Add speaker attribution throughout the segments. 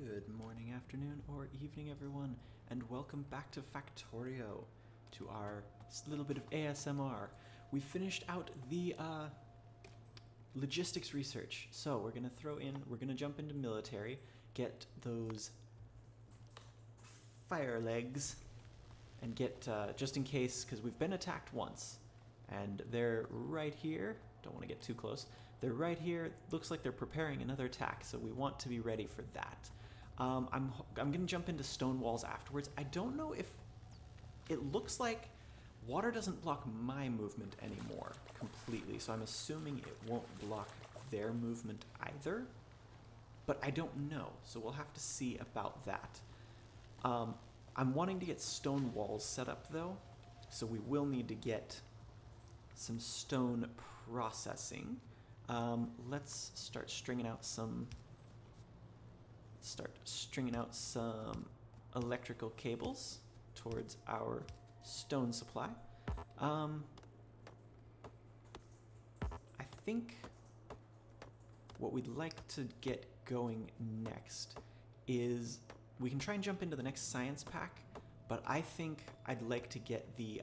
Speaker 1: Good morning, afternoon, or evening, everyone, and welcome back to Factorio, to our little bit of ASMR. We finished out the logistics research, so we're gonna jump into military, get those fire legs, and get, just in case, because we've been attacked once, and they're right here. Don't want to get too close. They're right here. Looks like they're preparing another attack, so we want to be ready for that. I'm going to jump into stone walls afterwards. I don't know if... It looks like water doesn't block my movement anymore completely, so I'm assuming it won't block their movement either. But I don't know, so we'll have to see about that. I'm wanting to get stone walls set up, though, so we will need to get some stone processing. Let's start stringing out some electrical cables towards our stone supply. I think what we'd like to get going next is we can try and jump into the next science pack, but I think I'd like to get the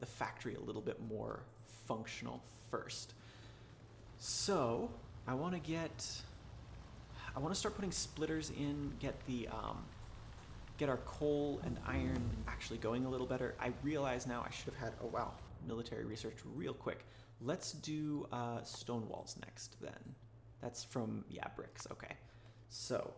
Speaker 1: factory a little bit more functional first. So I want to start putting splitters in, get our coal and iron actually going a little better. I realize now I should have had, oh wow, military research real quick. Let's do stone walls next then. That's from, yeah, bricks, okay. So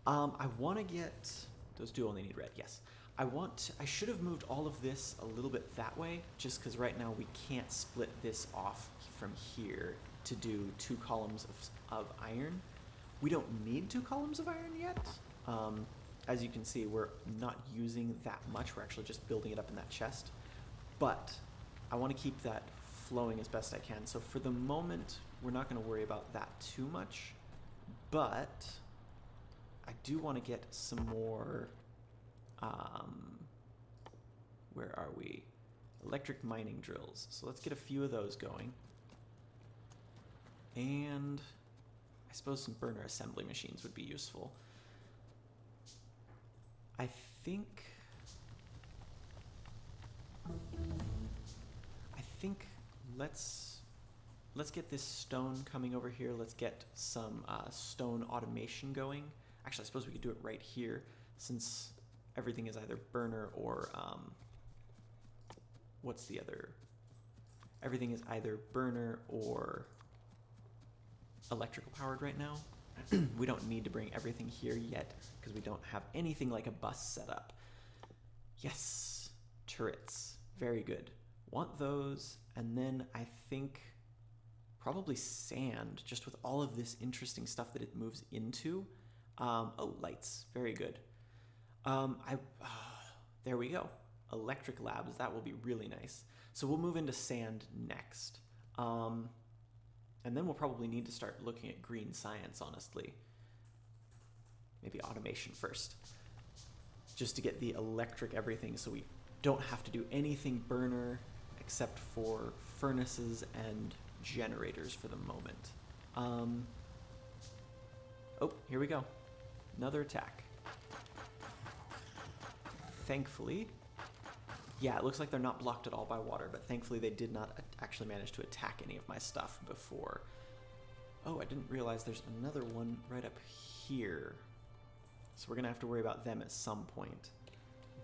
Speaker 1: I want to get, those do only need red, yes. I should have moved all of this a little bit that way, just because right now we can't split this off from here to do 2 columns of iron. We don't need 2 columns of iron yet. As you can see, we're not using that much. We're actually just building it up in that chest. But I want to keep that flowing as best I can. So for the moment, we're not going to worry about that too much. But I do want to get some more... where are we? Electric mining drills. So let's get a few of those going. And I suppose some burner assembly machines would be useful. I think let's get this stone coming over here. Let's get some stone automation going. Actually, I suppose we could do it right here, since everything is either burner or what's the other? Everything is either burner or electrical powered right now. We don't need to bring everything here yet because we don't have anything like a bus set up. Yes, turrets, very good. Want those, and then I think probably sand, just with all of this interesting stuff that it moves into. Oh, lights, very good. There we go. Electric labs, that will be really nice. So we'll move into sand next. And then we'll probably need to start looking at green science, honestly. Maybe automation first. Just to get the electric everything so we don't have to do anything burner except for furnaces and generators for the moment. Oh, here we go. Another attack. Thankfully, yeah, it looks like they're not blocked at all by water, but thankfully they did not actually manage to attack any of my stuff before. Oh, I didn't realize there's another one right up here. So we're gonna have to worry about them at some point.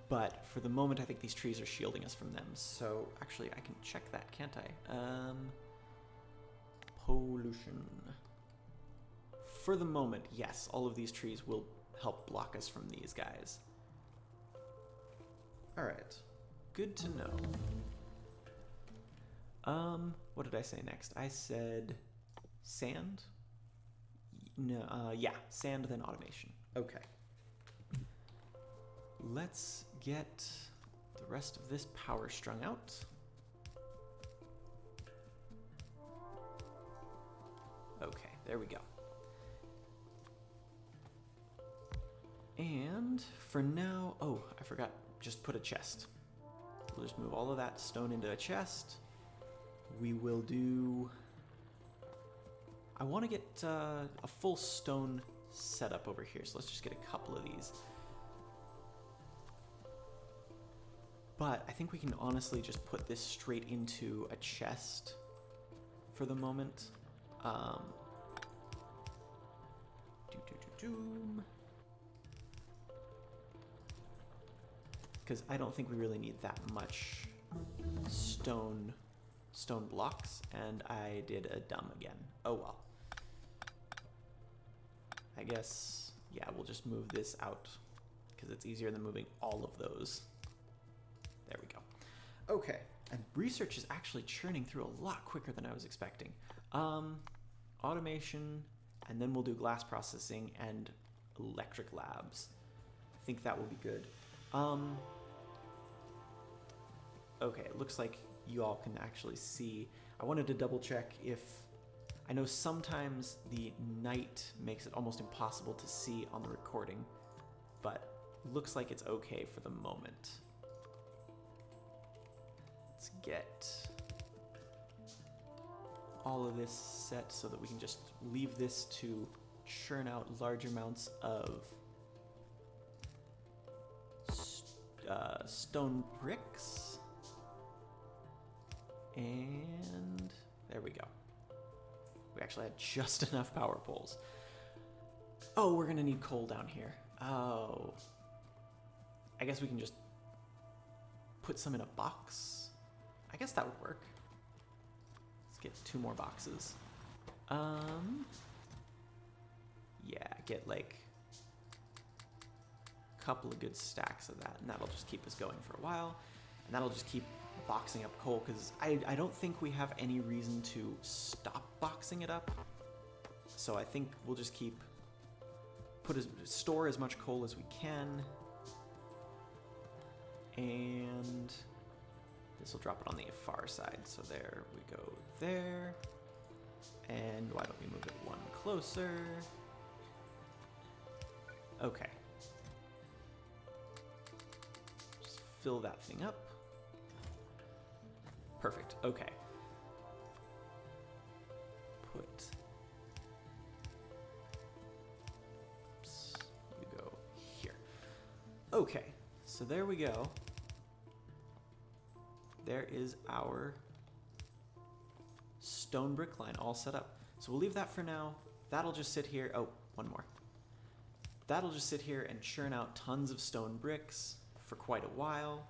Speaker 1: But for the moment, I think these trees are shielding us from them. So actually, I can check that, can't I? Pollution. For the moment, yes, all of these trees will help block us from these guys. All right. Good to know. What did I say next? I said sand? No, yeah, sand, then automation. Okay. Let's get the rest of this power strung out. Okay, there we go. And for now, oh, I forgot, just put a chest. We'll just move all of that stone into a chest. We will do... I want to get a full stone set up over here. So let's just get a couple of these. But I think we can honestly just put this straight into a chest for the moment. Because I don't think we really need that much stone blocks, and I did a dumb again. Oh well. I guess, yeah, we'll just move this out because it's easier than moving all of those. There we go. Okay, and research is actually churning through a lot quicker than I was expecting. Automation, and then we'll do glass processing and electric labs. I think that will be good. Okay, it looks like you all can actually see. I wanted to double check if, I know sometimes the night makes it almost impossible to see on the recording, but looks like it's okay for the moment. Let's get all of this set so that we can just leave this to churn out large amounts of stone bricks. And there we go. We actually had just enough power poles. Oh, we're gonna need coal down here. Oh. I guess we can just put some in a box. I guess that would work. Let's get 2 more boxes. Yeah, get like a couple of good stacks of that, and that'll just keep us going for a while. And that'll just keep boxing up coal, because I don't think we have any reason to stop boxing it up. So I think we'll just keep store as much coal as we can, and this will drop it on the far side. So there we go there, and why don't we move it one closer? Okay, just fill that thing up. Perfect, okay. You go here. Okay, so there we go. There is our stone brick line all set up. So we'll leave that for now. That'll just sit here. Oh, one more. That'll just sit here and churn out tons of stone bricks for quite a while.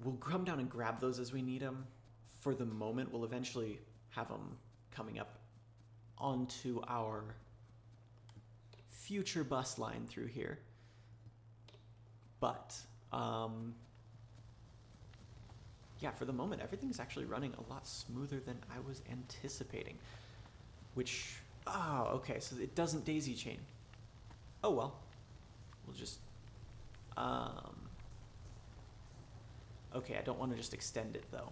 Speaker 1: We'll come down and grab those as we need them. For the moment, we'll eventually have them coming up onto our future bus line through here. But, yeah, for the moment, everything's actually running a lot smoother than I was anticipating. Which, oh, okay, so it doesn't daisy chain. Oh, well. We'll just, okay, I don't want to just extend it, though.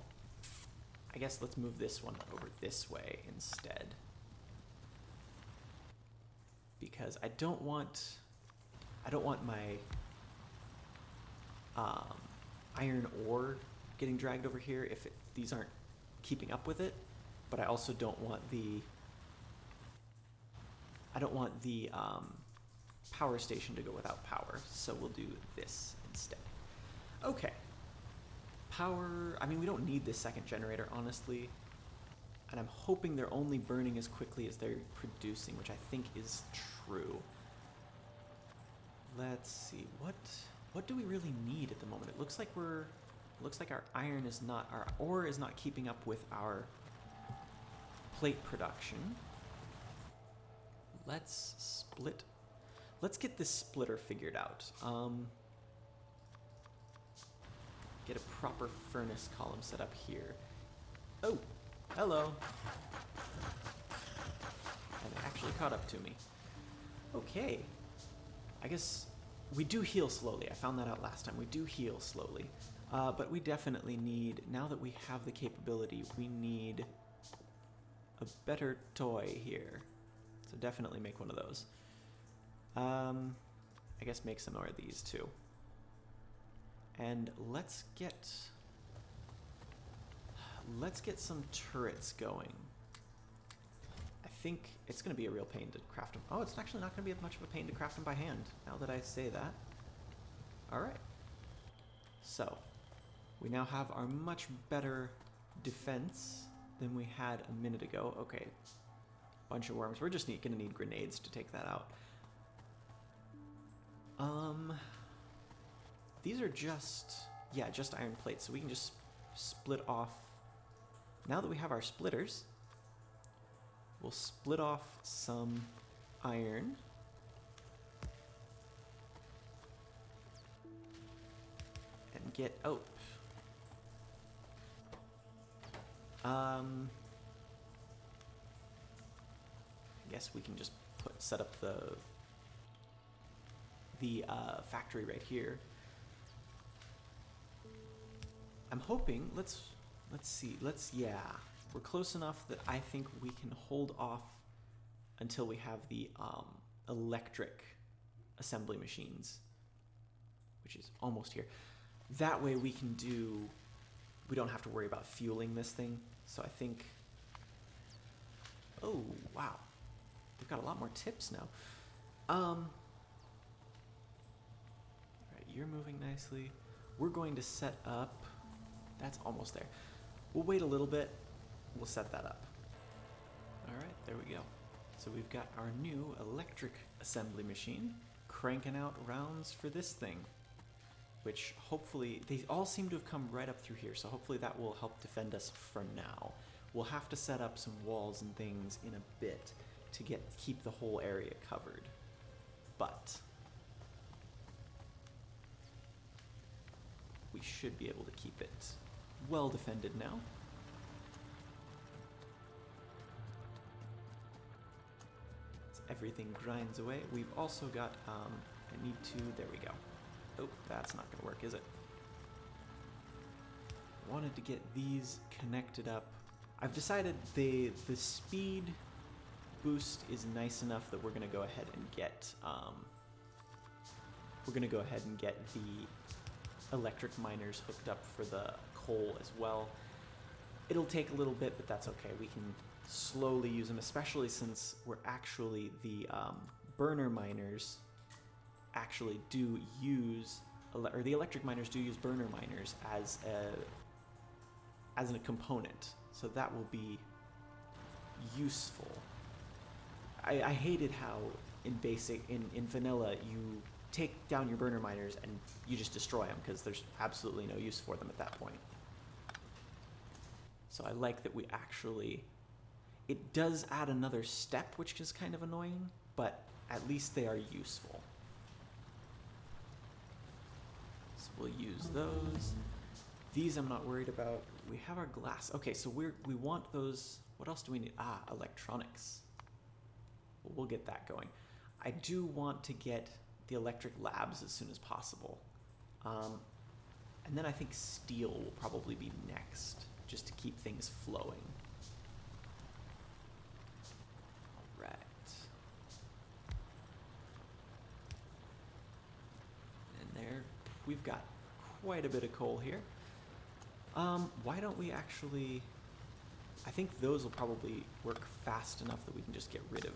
Speaker 1: I guess let's move this one over this way instead. Because I don't want my iron ore getting dragged over here if these aren't keeping up with it. But I also don't want the power station to go without power. So we'll do this instead. Okay. Power, I mean, we don't need this second generator, honestly. And I'm hoping they're only burning as quickly as they're producing, which I think is true. Let's see, what do we really need at the moment? It looks like our iron is not, our ore is not keeping up with our plate production. Let's get this splitter figured out. Get a proper furnace column set up here. Oh, hello. And it actually caught up to me. Okay. I guess we do heal slowly. I found that out last time. We do heal slowly. But we definitely need, now that we have the capability, we need a better toy here. So definitely make one of those. I guess make some more of these too. And let's get some turrets going. I think it's going to be a real pain to craft them. Oh, it's actually not going to be much of a pain to craft them by hand, now that I say that. All right. So, we now have our much better defense than we had a minute ago. Okay, bunch of worms. We're just going to need grenades to take that out. These are just iron plates, so we can just split off. Now that we have our splitters, we'll split off some iron. And get, I guess we can just set up the factory right here. I'm hoping, let's see, we're close enough that I think we can hold off until we have the electric assembly machines, which is almost here. That way we don't have to worry about fueling this thing. So I think, oh, wow. We've got a lot more tips now. All right, you're moving nicely. We're going to set up, that's almost there. We'll wait a little bit. We'll set that up. All right, there we go. So we've got our new electric assembly machine cranking out rounds for this thing, which hopefully, they all seem to have come right up through here, so hopefully that will help defend us for now. We'll have to set up some walls and things in a bit to keep the whole area covered, but we should be able to keep it well defended now. As everything grinds away. We've also got, there we go. Oh, that's not gonna work, is it? Wanted to get these connected up. I've decided the speed boost is nice enough that we're gonna go ahead and get the electric miners hooked up for the coal as well. It'll take a little bit, but that's okay. We can slowly use them, especially since we're actually the burner miners actually do use, or the electric miners do use burner miners as a component, so that will be useful. I hated how in vanilla you take down your burner miners and you just destroy them because there's absolutely no use for them at that point. So I like that we actually, it does add another step, which is kind of annoying, but at least they are useful. So we'll use those. These I'm not worried about. We have our glass. Okay, so we want those. What else do we need? Electronics. We'll get that going. I do want to get the electric labs as soon as possible. And then I think steel will probably be next, just to keep things flowing. All right. And there, we've got quite a bit of coal here. Why don't we actually, I think those will probably work fast enough that we can just get rid of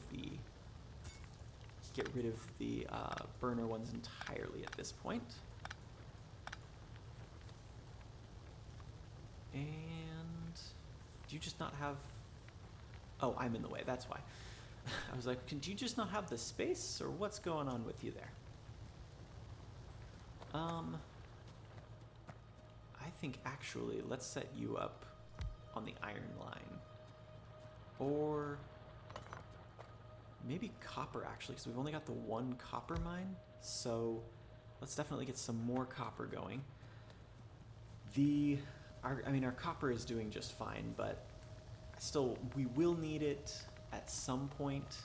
Speaker 1: the burner ones entirely at this point. And do you just not have, oh, I'm in the way, that's why. I was like, do you just not have the space, or what's going on with you there? I think actually, let's set you up on the iron line. Or maybe copper, actually, because we've only got the one copper mine. So let's definitely get some more copper going. Our copper is doing just fine, but we will need it at some point.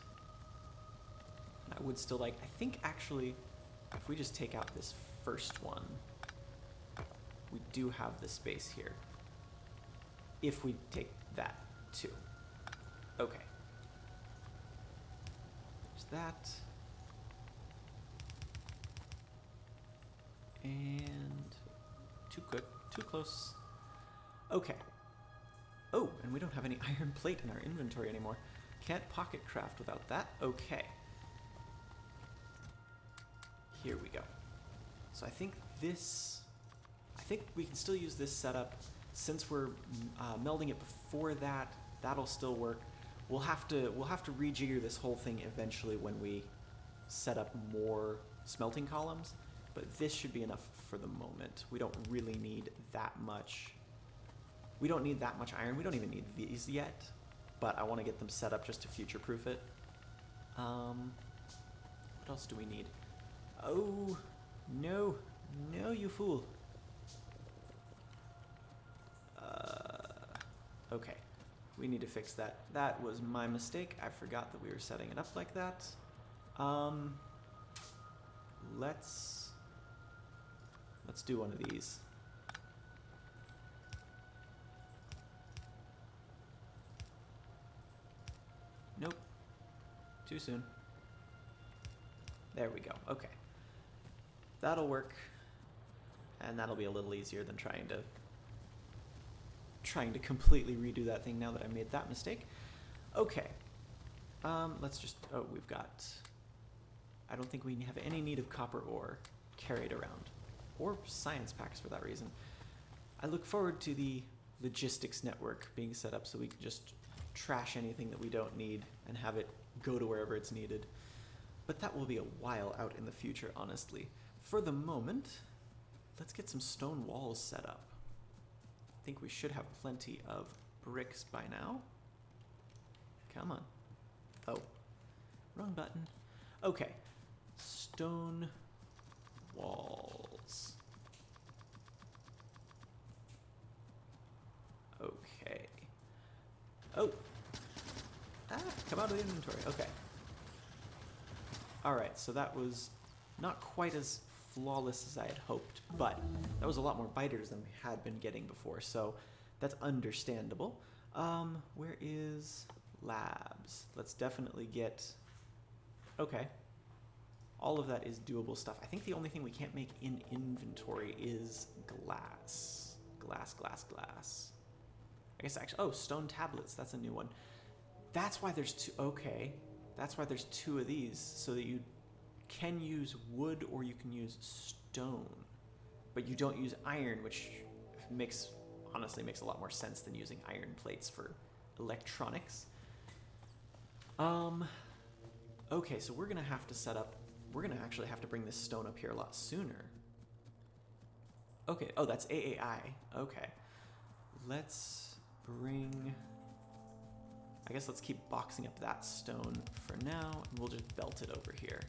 Speaker 1: I would still like, I think actually, if we just take out this first one, we do have the space here. If we take that too. Okay. There's that. And too close. Okay. Oh, and we don't have any iron plate in our inventory anymore. Can't pocket craft without that. Okay. Here we go. So I think we can still use this setup. Since we're melding it before that, that'll still work. We'll have to rejigger this whole thing eventually when we set up more smelting columns, but this should be enough for the moment. We don't really need that much. We don't need that much iron. We don't even need these yet, but I want to get them set up just to future-proof it. What else do we need? Oh, no, no, you fool. Okay, we need to fix that. That was my mistake. I forgot that we were setting it up like that. Let's do one of these. Nope. Too soon. There we go. Okay. That'll work. And that'll be a little easier than trying to completely redo that thing now that I made that mistake. Okay. Let's just, we've got, I don't think we have any need of copper ore carried around, or science packs for that reason. I look forward to the logistics network being set up so we can just trash anything that we don't need and have it go to wherever it's needed. But that will be a while out in the future, honestly. For the moment, let's get some stone walls set up. I think we should have plenty of bricks by now. Come on. Oh, wrong button. Okay, stone walls. Okay. Oh. Come out of the inventory. Okay. All right, so that was not quite as flawless as I had hoped, but that was a lot more biters than we had been getting before, so that's understandable. Where is labs? Let's definitely get... Okay. All of that is doable stuff. I think the only thing we can't make in inventory is glass. Glass. I guess actually... Oh, stone tablets. That's a new one. That's why there's two... Okay. That's why there's two of these, so that you can use wood or you can use stone. But you don't use iron, which honestly makes a lot more sense than using iron plates for electronics. Okay, so we're gonna have to set up... We're gonna actually have to bring this stone up here a lot sooner. Okay, oh, that's AAI. Okay. Let's bring... I guess let's keep boxing up that stone for now, and we'll just belt it over here.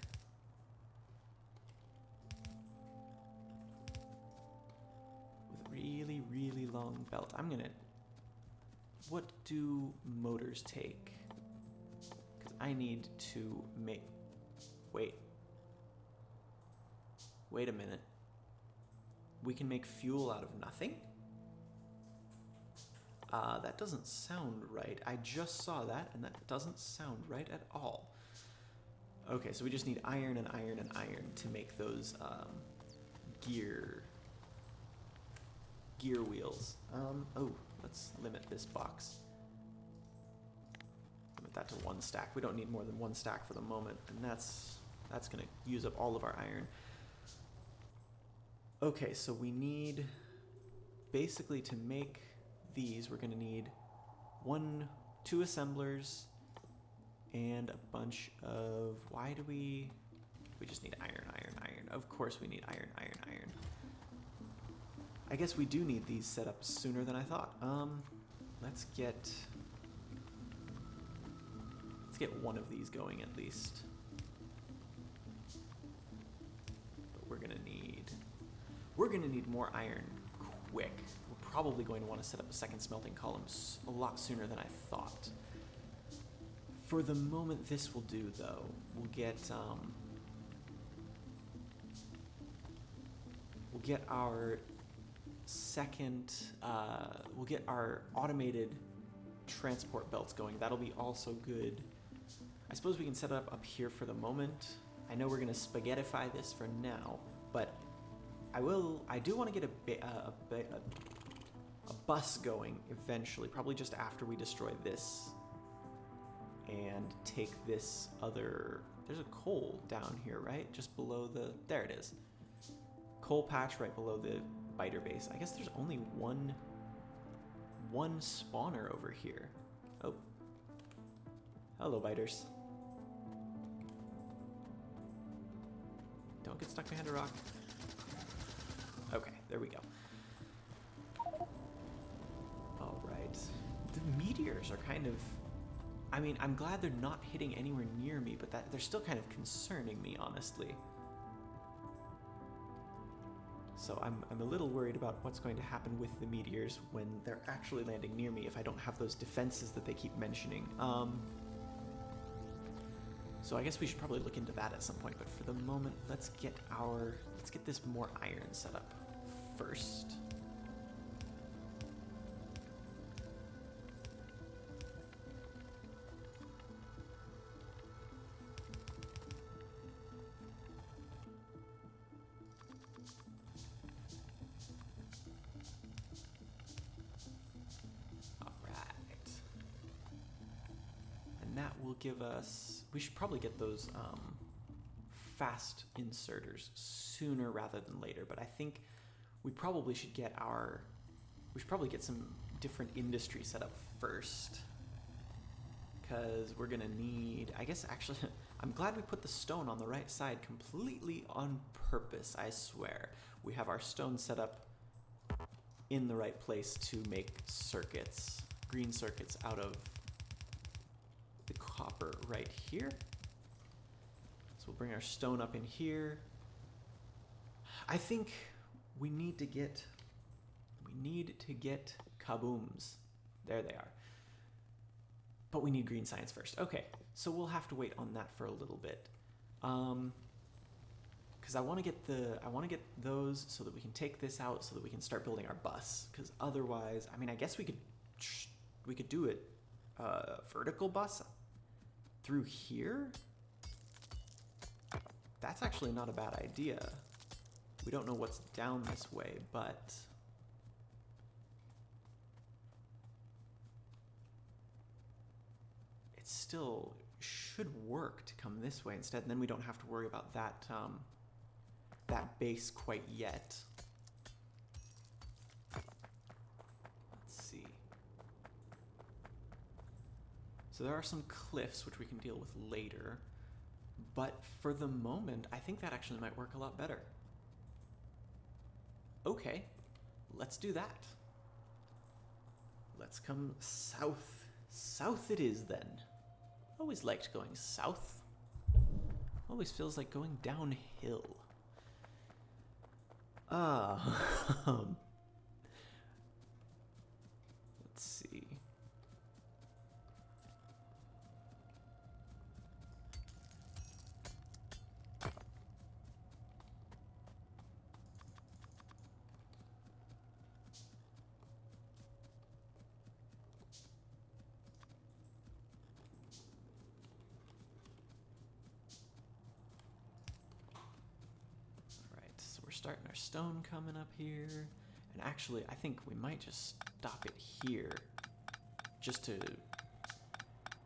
Speaker 1: With a really, really long belt. I'm gonna... What do motors take? Because I need to make... Wait a minute. We can make fuel out of nothing? That doesn't sound right. I just saw that, and that doesn't sound right at all. Okay, so we just need iron and iron and iron to make those gear wheels. Oh, let's limit this box. Limit that to 1 stack. We don't need more than 1 stack for the moment, and that's gonna use up all of our iron. Okay, so we need, basically to make these, we're gonna need 2 assemblers and a bunch of, we just need iron. Of course we need iron. I guess we do need these set up sooner than I thought. Let's get one of these going at least. But we're gonna need more iron quick. We're probably going to want to set up a second smelting column a lot sooner than I thought. For the moment, this will do, though. We'll get our second, we'll get our automated transport belts going. That'll be also good. I suppose we can set it up here for the moment. I know we're going to spaghettify this for now, but I do want to get a bus going eventually, probably just after we destroy this and take this other, there's a coal down here, right? Just below the, there it is. Coal patch right below the biter base. I guess there's only one spawner over here. Oh. Hello, biters. Don't get stuck behind a rock. Okay, there we go. All right. The meteors are kind of, I mean, I'm glad they're not hitting anywhere near me, but they're still kind of concerning me, honestly. So I'm a little worried about what's going to happen with the meteors when they're actually landing near me if I don't have those defenses that they keep mentioning. So I guess we should probably look into that at some point, but for the moment, let's get this more iron set up first. Will give us, we should probably get those fast inserters sooner rather than later, but I think we probably should get some different industry set up first, because we're gonna need, I guess actually I'm glad we put the stone on the right side completely on purpose. I swear we have our stone set up in the right place to make circuits, green circuits out of the copper right here. So we'll bring our stone up in here. I think we need to get kabooms. There they are. But we need green science first. Okay, so we'll have to wait on that for a little bit. Because I want to get those so that we can take this out so that we can start building our bus. Because otherwise, I mean, I guess we could do it vertical bus through here. That's actually not a bad idea. We don't know what's down this way, but it still should work to come this way instead, and then we don't have to worry about that that base quite yet. So there are some cliffs which we can deal with later, but for the moment, I think that actually might work a lot better. Okay, let's do that. Let's come south. South it is then. Always liked going south. Always feels like going downhill. Let's see. Starting our stone coming up here, and actually I think we might just stop it here just to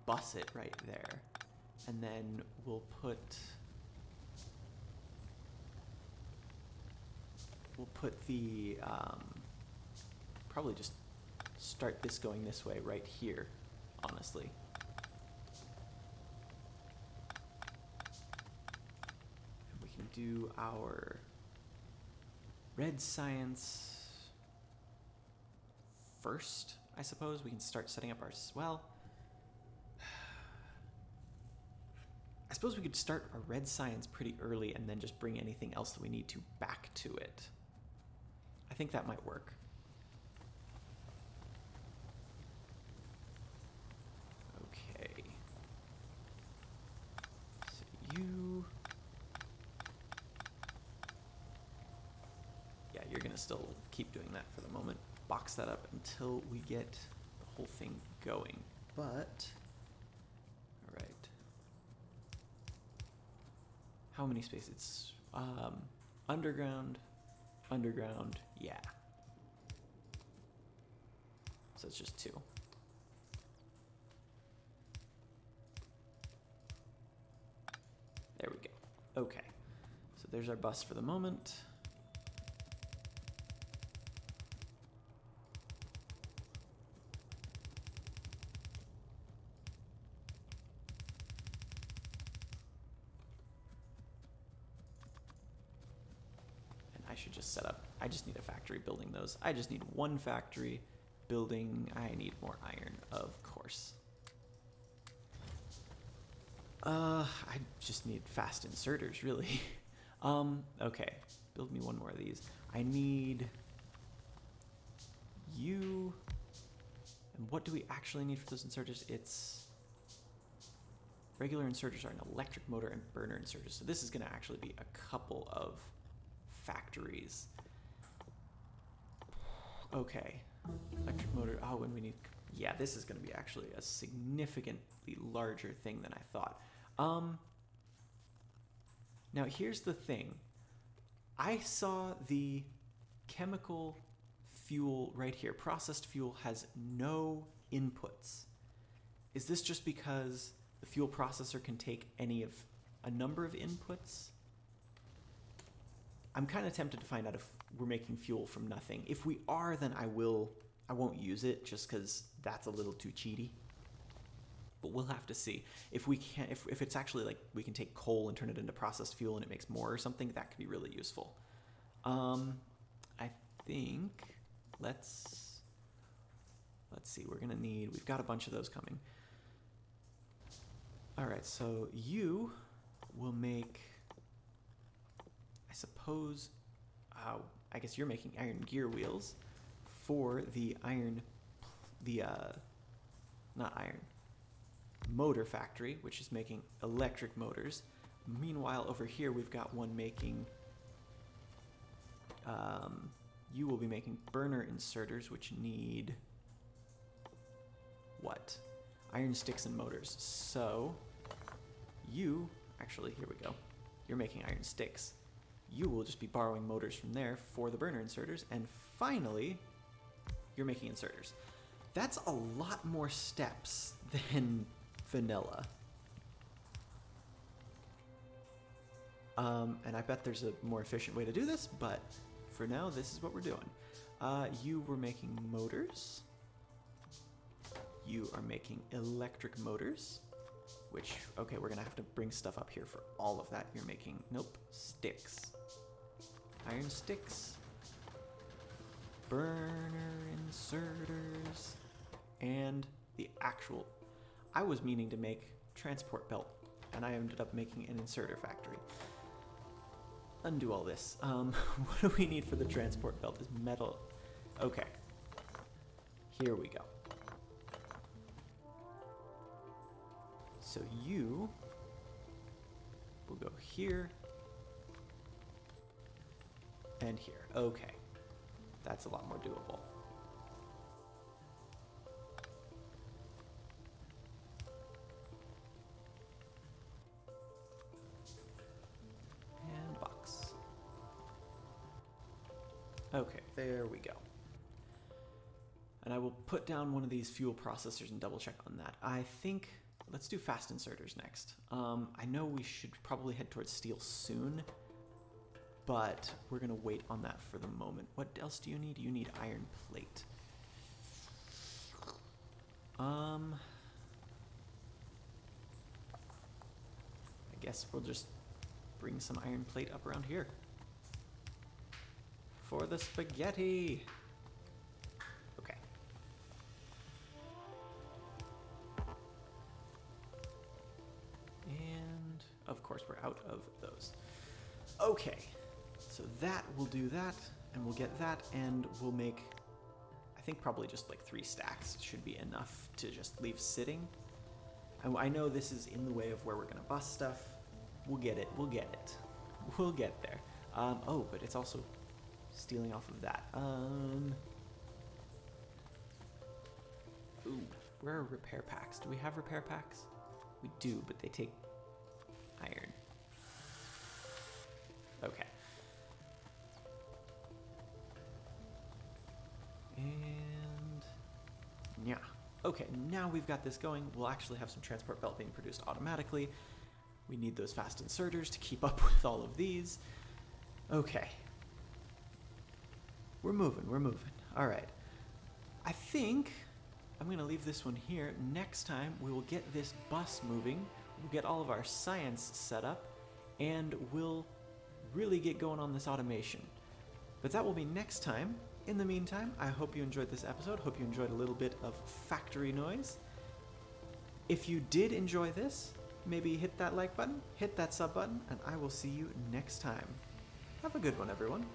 Speaker 1: bus it right there, and then we'll put the probably just start this going this way right here, honestly. And we can do our red science first, I suppose. We can start setting up our, well, I suppose we could start our red science pretty early and then just bring anything else that we need to back to it. I think that might work. Okay. So you... You're gonna still keep doing that for the moment. Box that up until we get the whole thing going. But, all right. How many spaces? It's underground, underground, yeah. So it's just 2. There we go. Okay. So there's our bus for the moment. And I should just set up, I just need a factory building those. I just need one factory building. I need more iron, of course. I just need fast inserters, really. Okay, build me one more of these. I need you. And what do we actually need for those inserters? It's regular inserters are an electric motor and burner inserters. So this is going to actually be a couple of factories. Okay, electric motor. Oh, and we need. Yeah, this is going to be actually a significantly larger thing than I thought. Now here's the thing. I saw the chemical fuel right here. Processed fuel has no inputs. Is this just because the fuel processor can take any of a number of inputs? I'm kind of tempted to find out if we're making fuel from nothing. If we are, then I won't use it just because that's a little too cheaty. But we'll have to see. If we can, if it's actually like we can take coal and turn it into processed fuel and it makes more or something, that could be really useful. I think let's see. We've got a bunch of those coming. All right, so you will make, I suppose, I guess you're making iron gear wheels for the motor factory, which is making electric motors. Meanwhile, over here we've got one making, you will be making burner inserters, which need what? Iron sticks and motors. So you, actually, here we go. You're making iron sticks. You will just be borrowing motors from there for the burner inserters. And finally, you're making inserters. That's a lot more steps than vanilla. And I bet there's a more efficient way to do this, but for now, this is what we're doing. You were making motors. You are making electric motors, which, okay, we're gonna have to bring stuff up here for all of that. You're making, nope, sticks. Iron sticks. Burner inserters. And the actual, I was meaning to make transport belt, and I ended up making an inserter factory. Undo all this. What do we need for the transport belt? Is metal. Okay. Here we go. So you will go here and here. Okay. That's a lot more doable. And box. Okay, there we go. And I will put down one of these fuel processors and double check on that. I think, let's do fast inserters next. I know we should probably head towards steel soon, but we're gonna wait on that for the moment. What else do you need? You need iron plate. I guess we'll just bring some iron plate up around here. For the spaghetti. Okay. And of course we're out of those. Okay. So that will do that, and we'll get that, and we'll make, I think probably just like 3 stacks should be enough to just leave sitting. I know this is in the way of where we're gonna bust stuff. We'll get it, we'll get it. We'll get there. Oh, but it's also stealing off of that. Ooh, where are repair packs? Do we have repair packs? We do, but they take iron. Okay. And yeah. Okay, now we've got this going. We'll actually have some transport belt being produced automatically. We need those fast inserters to keep up with all of these. Okay. We're moving, we're moving. All right. I think I'm going to leave this one here. Next time, we will get this bus moving. We'll get all of our science set up, and we'll really get going on this automation. But that will be next time. In the meantime, I hope you enjoyed this episode. Hope you enjoyed a little bit of factory noise. If you did enjoy this, maybe hit that like button, hit that sub button, and I will see you next time. Have a good one, everyone.